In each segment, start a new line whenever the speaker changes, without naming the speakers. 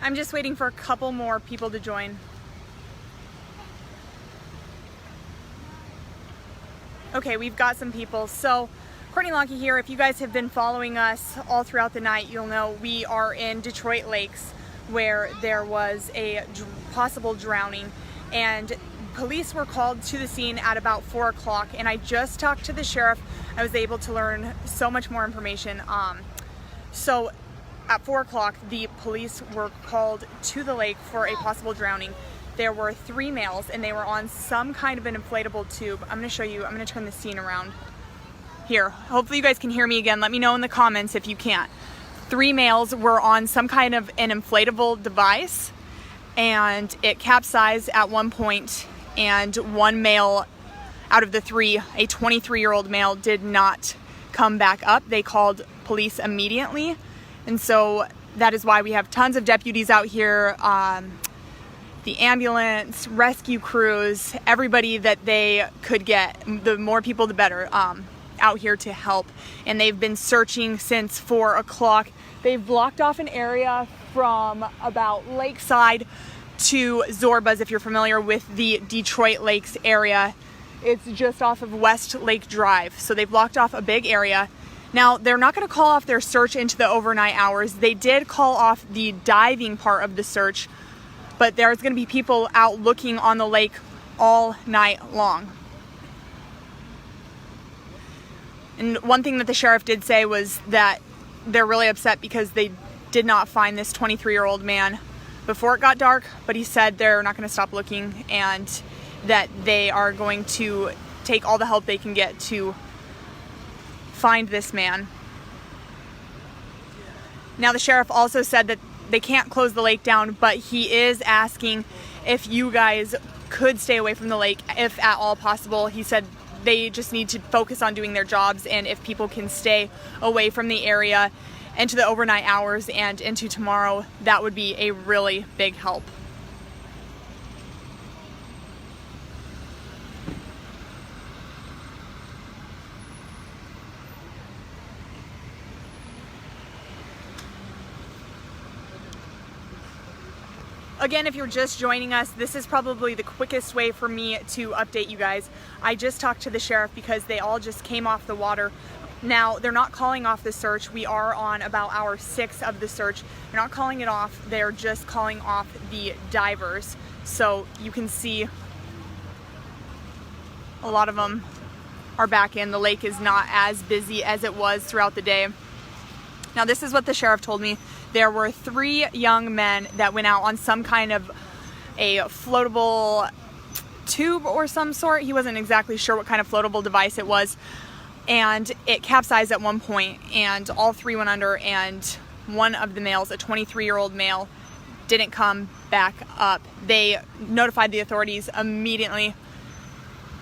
I'm just waiting for a couple more people to join. Okay, we've got some people. So, Courtney Lonkey here. If you guys have been following us all throughout the night, you'll know we are in Detroit Lakes where there was a possible drowning, and police were called to the scene at about 4 o'clock, and I just talked to the sheriff. I was able to learn so much more information. So at 4 o'clock, the police were called to the lake for a possible drowning. There were 3 males, and they were on some kind of an inflatable tube. I'm gonna show you, I'm gonna turn the scene around. Here, hopefully you guys can hear me again. Let me know in the comments if you can't. 3 males were on some kind of an inflatable device, and it capsized at one point, and 1 male out of the 3, a 23-year-old male, did not come back up. They called police immediately, and so that is why we have tons of deputies out here, the ambulance, rescue crews, everybody that they could get. The more people, the better, out here to help. And they've been searching since 4 o'clock. They've blocked off an area from about Lakeside to Zorba's, if you're familiar with the Detroit Lakes area. It's just off of West Lake Drive. So they've blocked off a big area. Now, they're not going to call off their search into the overnight hours. They did call off the diving part of the search, but there's going to be people out looking on the lake all night long. And one thing that the sheriff did say was that they're really upset because they did not find this 23-year-old man before it got dark, but he said they're not going to stop looking and that they are going to take all the help they can get to find this man. Now, the sheriff also said that they can't close the lake down, but he is asking if you guys could stay away from the lake, if at all possible. He said they just need to focus on doing their jobs, and if people can stay away from the area into the overnight hours and into tomorrow, that would be a really big help. Again, if you're just joining us, this is probably the quickest way for me to update you guys. I just talked to the sheriff because they all just came off the water. Now, they're not calling off the search. We are on about hour 6 of the search. They're not calling it off. They're just calling off the divers. So you can see a lot of them are back in. The lake is not as busy as it was throughout the day. Now, this is what the sheriff told me. There were 3 young men that went out on some kind of a floatable tube or some sort. He wasn't exactly sure what kind of floatable device it was. And it capsized at one point, and all 3 went under, and one of the males, a 23-year-old male, didn't come back up. They notified the authorities immediately,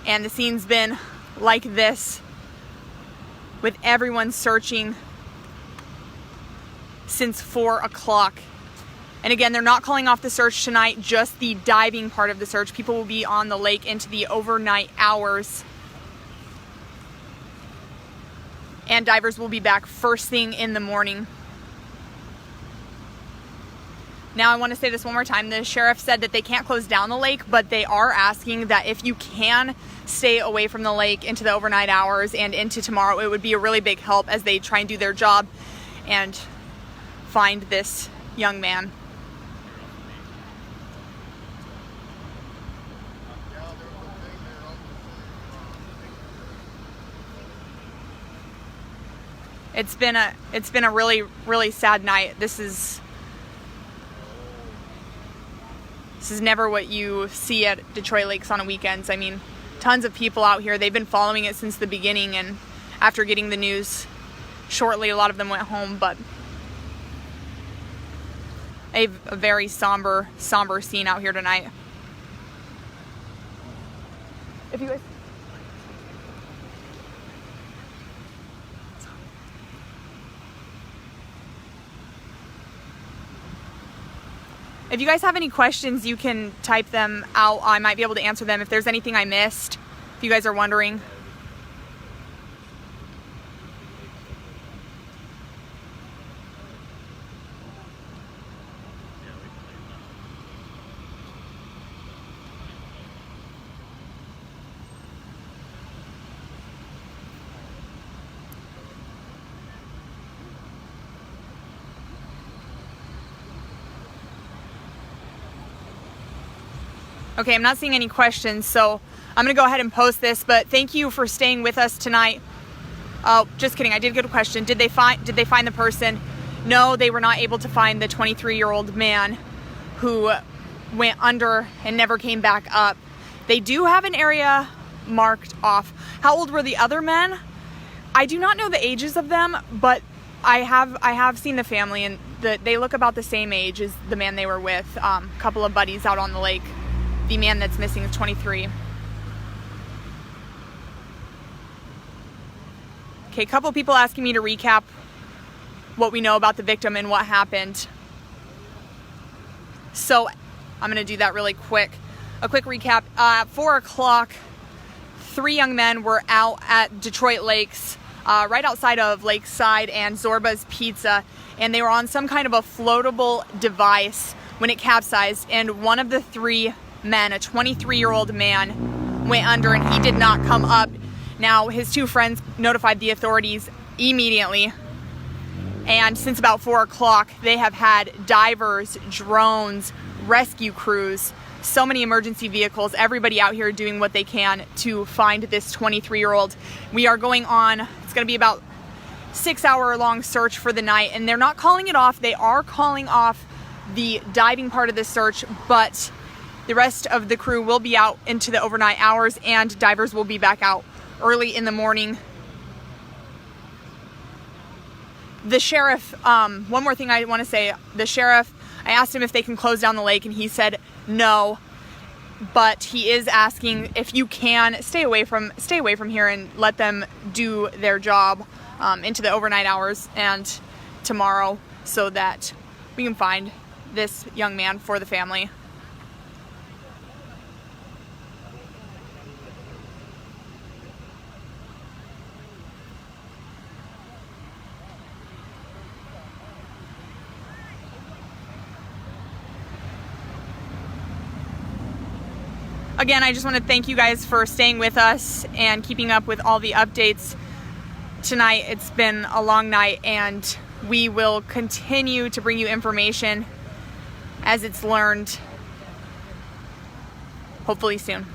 and the scene's been like this with everyone searching since 4 o'clock. And again, they're not calling off the search tonight, just the diving part of the search. People will be on the lake into the overnight hours. And divers will be back first thing in the morning. Now, I want to say this one more time. The sheriff said that they can't close down the lake, but they are asking that if you can stay away from the lake into the overnight hours and into tomorrow, it would be a really big help as they try and do their job and find this young man. It's been a really, really sad night. This is never what you see at Detroit Lakes on a weekends. I mean, tons of people out here. They've been following it since the beginning, and after getting the news shortly, a lot of them went home, but a very somber scene out here tonight. If you guys If you guys have any questions, you can type them out. I might be able to answer them if there's anything I missed, if you guys are wondering. Okay, I'm not seeing any questions, so I'm gonna go ahead and post this, but thank you for staying with us tonight. Oh, just kidding, I did get a question. Did they find the person? No, they were not able to find the 23-year-old man who went under and never came back up. They do have an area marked off. How old were the other men? I do not know the ages of them, but I have seen the family, and they look about the same age as the man they were with. A couple of buddies out on the lake. The man that's missing is 23. Okay, a couple people asking me to recap what we know about the victim and what happened. So I'm gonna do that really quick. A quick recap. At 4 o'clock, 3 young men were out at Detroit Lakes, right outside of Lakeside and Zorba's Pizza, and they were on some kind of a floatable device when it capsized, and one of the 3 men, a 23-year-old man, went under and he did not come up. Now, his 2 friends notified the authorities immediately, and since about 4 o'clock, they have had divers, drones, rescue crews, so many emergency vehicles, everybody out here doing what they can to find this 23-year-old. We are going on, it's going to be about 6-hour-long search for the night, and they're not calling it off. They are calling off the diving part of the search, but the rest of the crew will be out into the overnight hours, and divers will be back out early in the morning. The sheriff, one more thing I want to say, the sheriff, I asked him if they can close down the lake, and he said no, but he is asking if you can stay away from here and let them do their job into the overnight hours and tomorrow, so that we can find this young man for the family. Again, I just want to thank you guys for staying with us and keeping up with all the updates tonight. It's been a long night, and we will continue to bring you information as it's learned, hopefully soon.